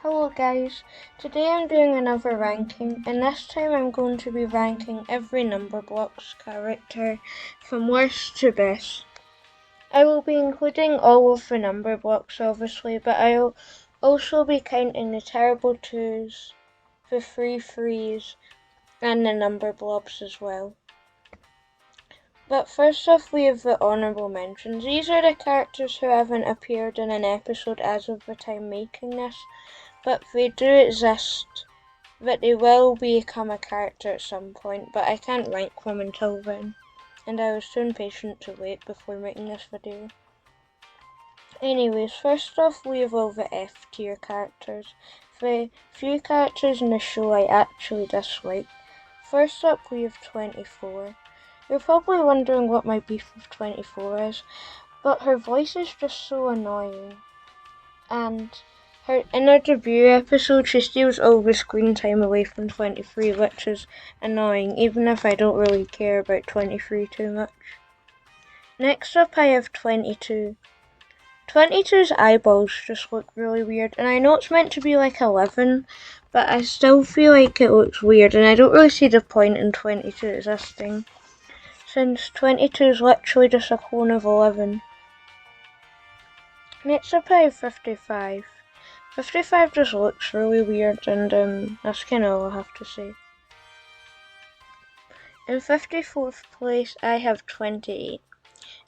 Hello guys, today I'm doing another ranking and this time I'm going to be ranking every Numberblocks character from worst to best. I will be including all of the Numberblocks obviously, but I'll also be counting the terrible twos, the free threes and the Numberblobs as well. But first off we have the honourable mentions. These are the characters who haven't appeared in an episode as of the time making this, but they do exist, that they will become a character at some point, but I can't rank them until then, and I was too impatient to wait before making this video. Anyways, first off we have all the F tier characters, the few characters in the show I actually dislike. First up we have 24. You're probably wondering what my beef with 24 is, but her voice is just so annoying, and in her debut episode she steals all the screen time away from 23, which is annoying, even if I don't really care about 23 too much. Next up I have 22. 22's eyeballs just look really weird, and I know it's meant to be like 11, but I still feel like it looks weird, and I don't really see the point in 22 existing, since 22 is literally just a clone of 11. Next up I have 55. 55 just looks really weird, and that's kinda all I have to say. In 54th place I have 28.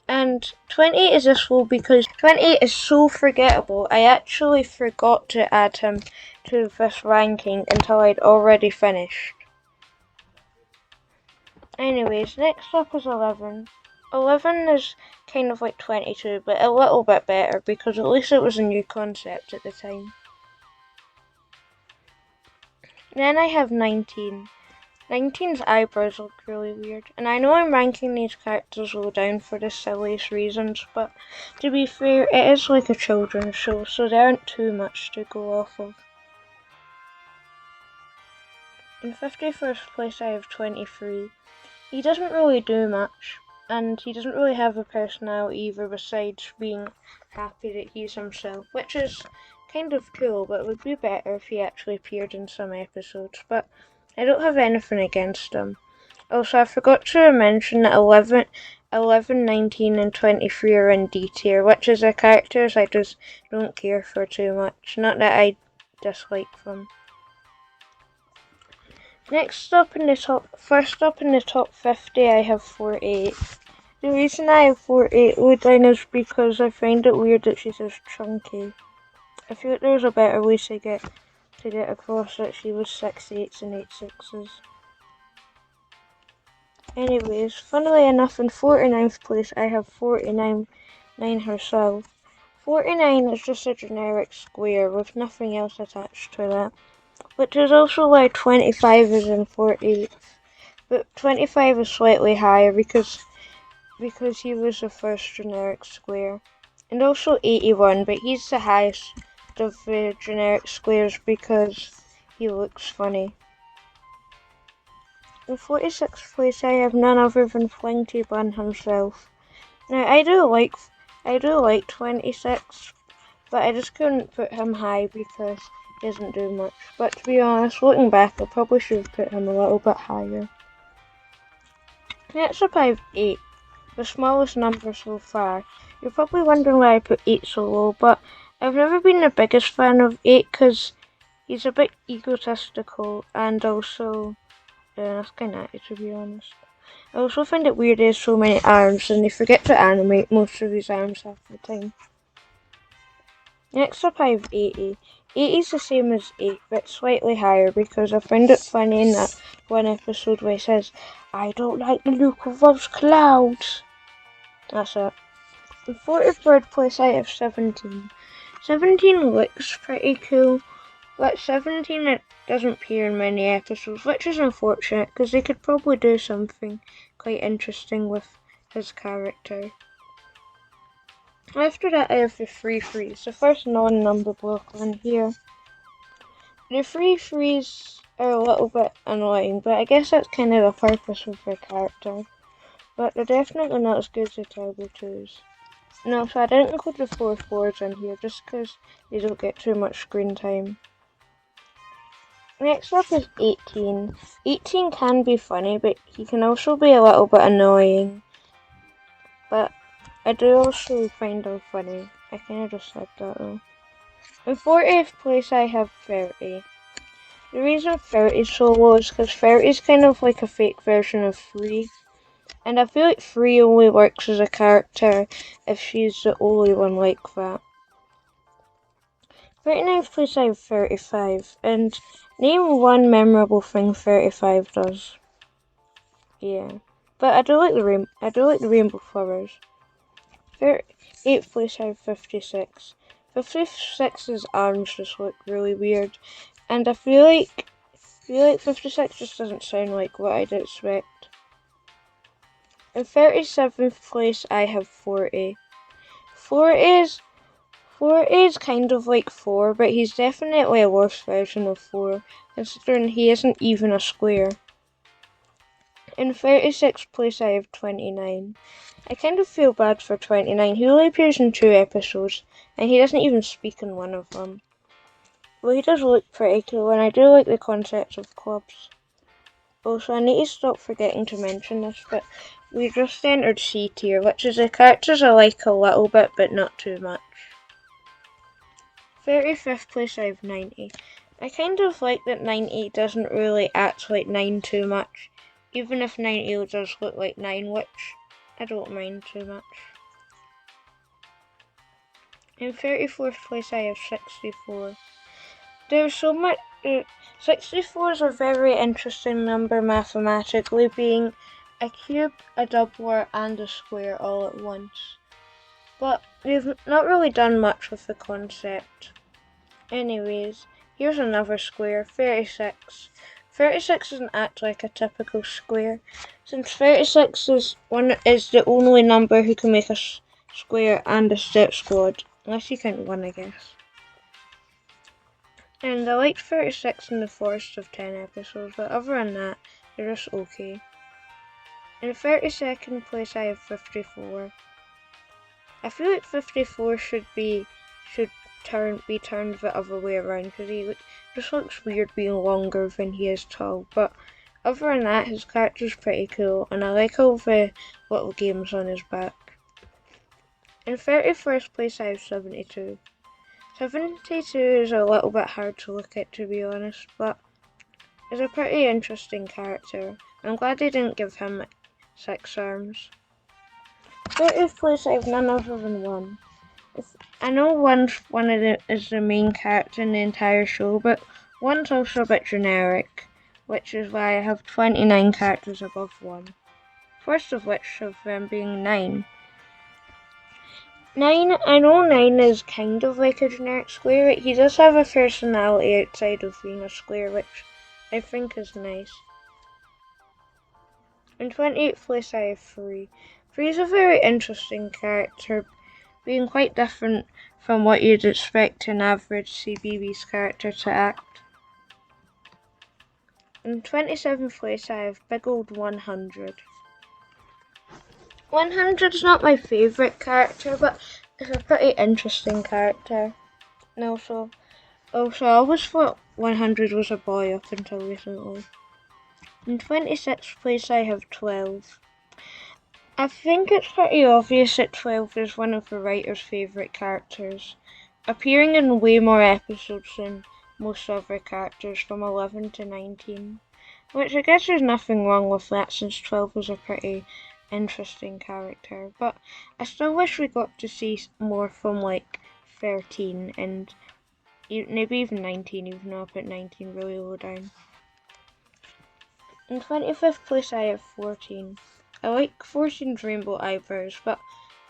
And 28 is this low because 28 is so forgettable. I actually forgot to add him to this ranking until I'd already finished. Anyways, next up is 11. 11 is kind of like 22, but a little bit better because at least it was a new concept at the time. Then I have 19. 19's eyebrows look really weird, and I know I'm ranking these characters low down for the silliest reasons, but to be fair, it is like a children's show, so there aren't too much to go off of. In 51st place I have 23. He doesn't really do much, and he doesn't really have a personality either besides being happy that he's himself, which is kind of cool, but it would be better if he actually appeared in some episodes, but I don't have anything against him. Also, I forgot to mention that 11, 19 and 23 are in D tier, which is the characters I just don't care for too much, not that I dislike them. First up in the top 50 I have 48. The reason I have 48 low down is because I find it weird that she says chunky. I feel like there's a better way to get across that she was 6'8" and 8'6". Anyways, funnily enough, in 49th place I have 49 herself. 49 is just a generic square with nothing else attached to that, which is also why 25 is in 48. But 25 is slightly higher because he was the first generic square. And also 81, but he's the highest of the generic squares because he looks funny. In 46th place I have none other than Flinty Bun himself. Now I do like 26, but I just couldn't put him high because he doesn't do much. But to be honest, looking back, I probably should have put him a little bit higher. Next up I have 8, the smallest number so far. You're probably wondering why I put 8 so low, but I've never been the biggest fan of 8 because he's a bit egotistical, and also that's kind of it, to be honest. I also find it weird he has so many arms and they forget to animate most of his arms half the time. Next up I have 80. 80 is the same as 8 but slightly higher because I find it funny in that one episode where he says, "I don't like the look of those clouds." That's it. In 43rd place I have 17. 17 looks pretty cool, but 17 it doesn't appear in many episodes, which is unfortunate because they could probably do something quite interesting with his character. After that I have the free freeze, the first non-number block one here. The free freeze are a little bit annoying, but I guess that's kind of the purpose of their character. But they're definitely not as good as the Turbo 2s. No, so I didn't include the 4 4s in here just because they don't get too much screen time. Next up is 18. 18 can be funny, but he can also be a little bit annoying. But I do also find him funny. I kind of just said that though. In 40th place I have 30. The reason 30 is so low is because 30 is kind of like a fake version of 3. And I feel like 3 only works as a character if she's the only one like that. 39th place I have 35. And name one memorable thing 35 does. Yeah. But I do like the rainbow flowers. 8th place I have 56. 56's arms just look really weird. And I feel like 56 just doesn't sound like what I'd expect. In 37th place I have 40. 40 is kind of like 4, but he's definitely a worse version of 4, considering he isn't even a square. In 36th place I have 29. I kind of feel bad for 29. He only appears in 2 episodes, and he doesn't even speak in one of them. Well, he does look pretty cool, and I do like the concept of clubs. Also, I need to stop forgetting to mention this, but we just entered C tier, which is the characters I like a little bit, but not too much. 35th place I have 90. I kind of like that 90 doesn't really act like 9 too much, even if 90 does look like 9, which I don't mind too much. In 34th place I have 64. There's so much. 64 is a very interesting number mathematically, being a cube, a doubler, and a square all at once. But they've not really done much with the concept. Anyways, here's another square, 36. 36 doesn't act like a typical square, since 36 is the only number who can make a square and a step squad, unless you count 1, I guess. And I like 36 in the first of 10 episodes, but other than that, they're just okay. In 32nd place I have 54. I feel like 54 should be turned the other way around, because he just looks weird being longer than he is tall, but other than that, his character's pretty cool, and I like all the little games on his back. In 31st place I have 72. 72 is a little bit hard to look at, to be honest, but is a pretty interesting character. I'm glad they didn't give him 6 arms. 30th place I have none other than 1. I know is the main character in the entire show, but 1's also a bit generic, which is why I have 29 characters above 1. First of which of them being 9. 9, I know 9 is kind of like a generic square, but he does have a personality outside of being a square, which I think is nice. In 28th place I have 3. 3 is a very interesting character, being quite different from what you'd expect an average CBeebies character to act. In 27th place I have big old 100. 100's not my favourite character, but it's a pretty interesting character. And also I always thought 100 was a boy up until recently. In 26th place I have 12. I think it's pretty obvious that 12 is one of the writer's favourite characters, appearing in way more episodes than most other characters from 11 to 19, which I guess there's nothing wrong with that, since 12 was a pretty interesting character, but I still wish we got to see more from like 13 and maybe even 19, even though I put 19 really low down. In 25th place I have 14. I like 14's rainbow eyebrows, but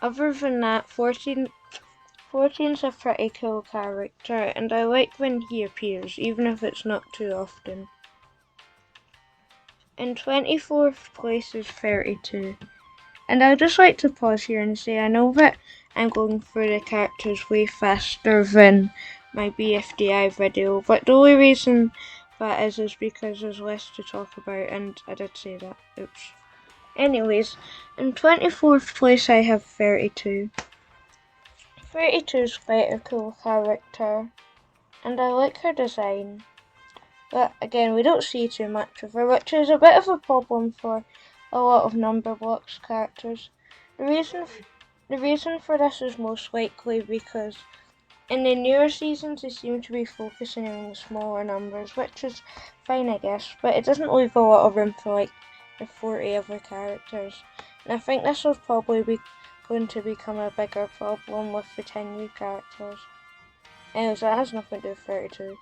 other than that, 14's a pretty cool character, and I like when he appears, even if it's not too often. In 24th place is 32. And I'd just like to pause here and say I know that I'm going through the characters way faster than my BFDI video, but the only reason that is because there's less to talk about, and I did say that. Oops. Anyways, in 24th place I have 32. 32 is quite a cool character, and I like her design. but again we don't see too much of her, which is a bit of a problem for a lot of Numberblocks characters. The reason, the reason for this is most likely because in the newer seasons they seem to be focusing on the smaller numbers, which is fine I guess, but it doesn't leave a lot of room for like the 40 other characters. And I think this will probably be going to become a bigger problem with the 10 new characters. Anyways, that has nothing to do with 32.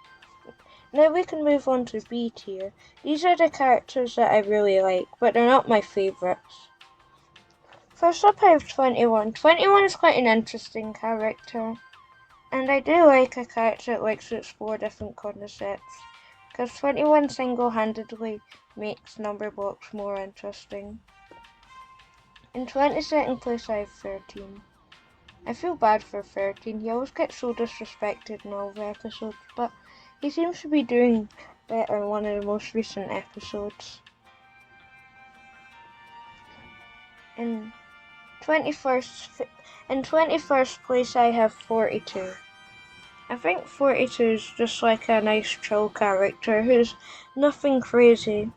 Now we can move on to B tier. These are the characters that I really like, but they're not my favourites. First up I have 21. 21 is quite an interesting character. And I do like a character that likes to explore different concepts, because 21 single-handedly makes Numberblocks more interesting. In 22nd place I have 13. I feel bad for 13, he always gets so disrespected in all the episodes, but he seems to be doing better in one of the most recent episodes. In 21st place I have 42. I think 42 is just like a nice chill character who's nothing crazy,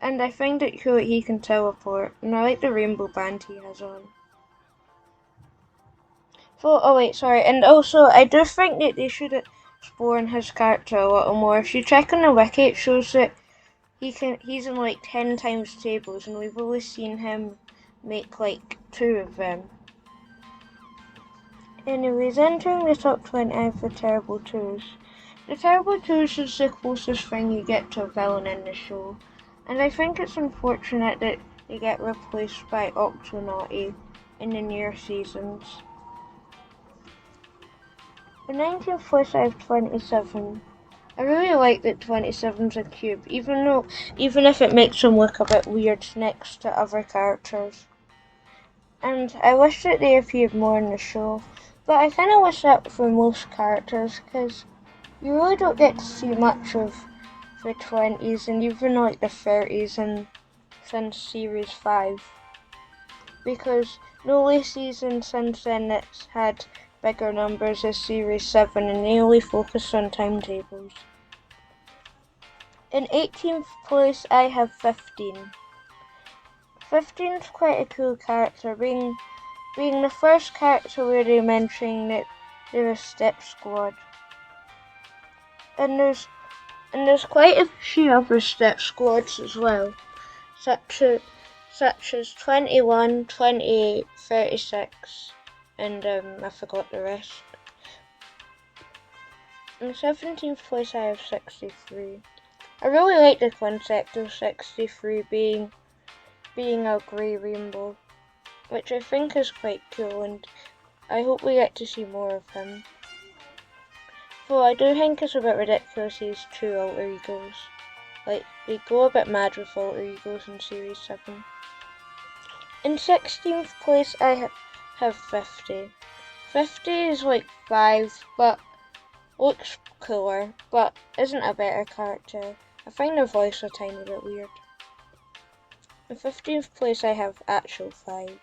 and I find it cool that he can teleport, and I like the rainbow band he has on. And also I do think that they should explore his character a little more. If you check on the wiki, it shows that he's in like 10 times tables, and we've only seen him make like 2 of them. Anyways, entering the top 20 I have the Terrible Twos. The Terrible Twos is the closest thing you get to a villain in the show, and I think it's unfortunate that they get replaced by Octonaughty in the near seasons. In 19th place I have 27. I really like that 27's a cube, even if it makes him look a bit weird next to other characters. And I wish that they appeared more in the show, but I kind of wish that for most characters, because you really don't get to see much of the 20s and even like the 30s since series 5. Because the only season since then that's had bigger numbers is series 7, and they only focus on timetables. In 18th place I have 15. 15's quite a cool character, being the first character where they mention that they're a step squad. And there's quite a few other step squads as well, such as 21, 28, 36, and I forgot the rest. In 17th place I have 63. I really like the concept of 63 being a grey rainbow, which I think is quite cool, and I hope we get to see more of him. Though I do think it's a bit ridiculous he has 2 alter egos. Like, they go a bit mad with alter egos in series 7. In 16th place I have 50. 50 is like 5, but looks cooler, but isn't a better character. I find their voice a tiny bit weird. In 15th place I have actual 5.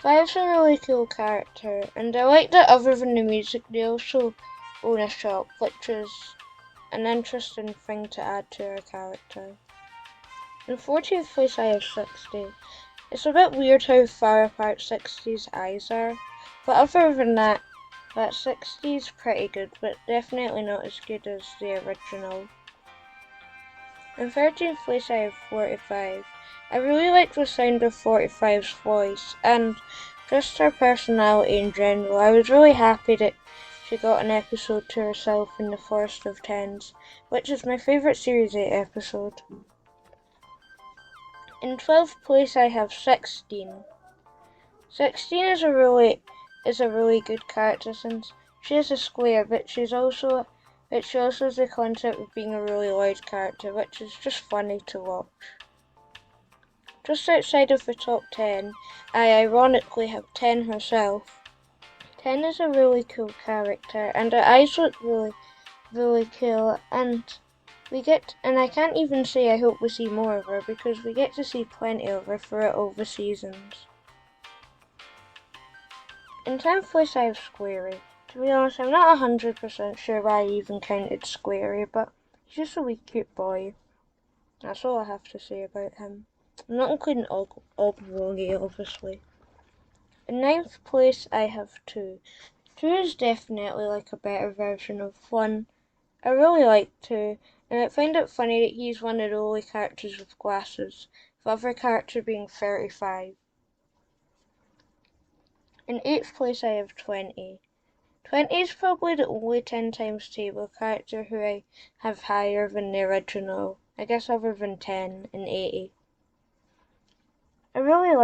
5's a really cool character, and I like that other than the music they also own a shop, which is an interesting thing to add to our character. In 14th place I have 60. It's a bit weird how far apart 60's eyes are, but other than that 60's pretty good, but definitely not as good as the original. In 13th place I have 45. I really like the sound of 45's voice, and just her personality in general. I was really happy that she got an episode to herself in the Forest of Tens, which is my favourite Series 8 episode. In 12th place I have 16. 16 is a really good character since she is a square, but she also has the concept of being a really loud character, which is just funny to watch. Just outside of the top 10, I ironically have 10 herself. 10 is a really cool character, and her eyes look really, really cool, and I can't even say I hope we see more of her, because we get to see plenty of her throughout all the seasons. In 10th place I have Squarey. To be honest, I'm not 100% sure why I even counted Squarey, but He's just a wee cute boy. That's all I have to say about him. I'm not including Oblongi, obviously. In ninth place, I have 2. 2 is definitely like a better version of 1. I really like 2, and I find it funny that he's one of the only characters with glasses, the other character being 35. In 8th place, I have 20. 20 is probably the only 10 times table character who I have higher than the original, I guess other than 10 and 80. I really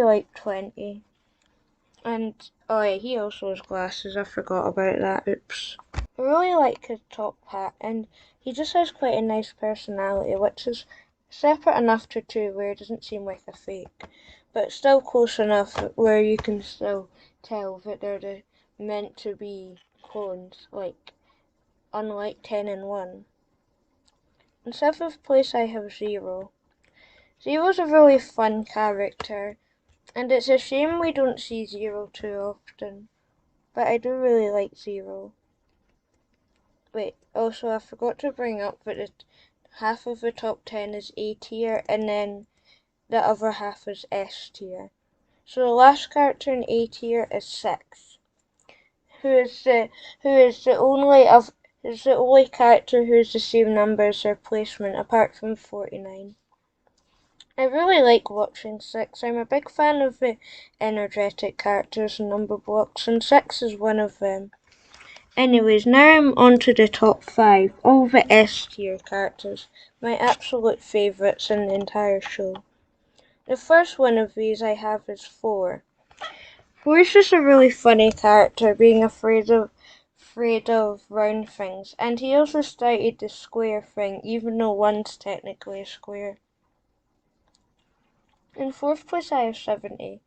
like 20. And, oh yeah, he also has glasses, I forgot about that, oops. I really like his top hat, and he just has quite a nice personality, which is separate enough to 2 where it doesn't seem like a fake, but still close enough where you can still tell that they're meant to be clones, like, unlike 10 and 1. In 7th place I have Zero. Zero's a really fun character, and it's a shame we don't see Zero too often, but I do really like Zero. Wait, also I forgot to bring up that half of the top 10 is A tier, and then the other half is S tier. So the last character in A tier is 6, who is the only character who is the same number as their placement, apart from 49. I really like watching 6. I'm a big fan of the energetic characters in Numberblocks, and 6 is one of them. Anyways, now I'm on to the top 5, all the S tier characters, my absolute favourites in the entire show. The first one of these I have is 4. 4 is just a really funny character, being afraid of round things, and he also started the square thing, even though 1's technically a square. In 4th place I have 70.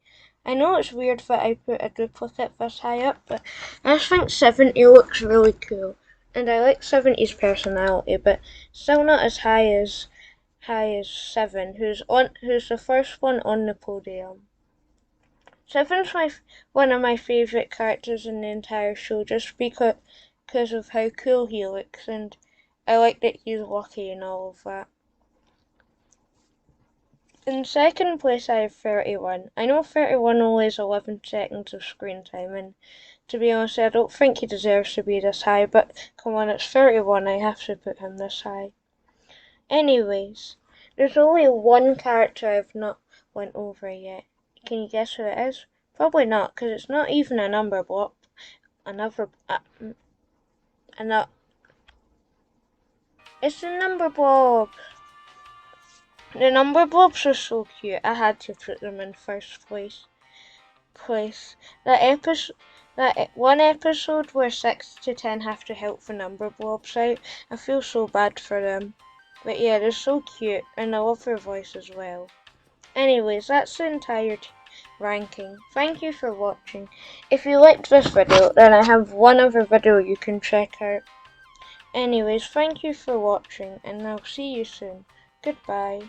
I know it's weird that I put a duplicate this high up, but I just think 70 looks really cool, and I like 70's personality, but still not as high as 7, who's the first one on the podium. 7's one of my favourite characters in the entire show, just because of how cool he looks, and I like that he's lucky and all of that. In 2nd place I have 31. I know 31 only has 11 seconds of screen time, and to be honest I don't think he deserves to be this high, but come on, it's 31, I have to put him this high. Anyways, there's only one character I've not went over yet. Can you guess who it is? Probably not, because it's not even a number block. It's the Numberblocks. The Numberblocks are so cute. I had to put them in first place. That one episode where 6 to 10 have to help the Numberblocks out. I feel so bad for them. But yeah, they're so cute, and I love their voice as well. Anyways, that's the entire ranking. Thank you for watching. If you liked this video, then I have one other video you can check out. Anyways, thank you for watching, and I'll see you soon. Goodbye.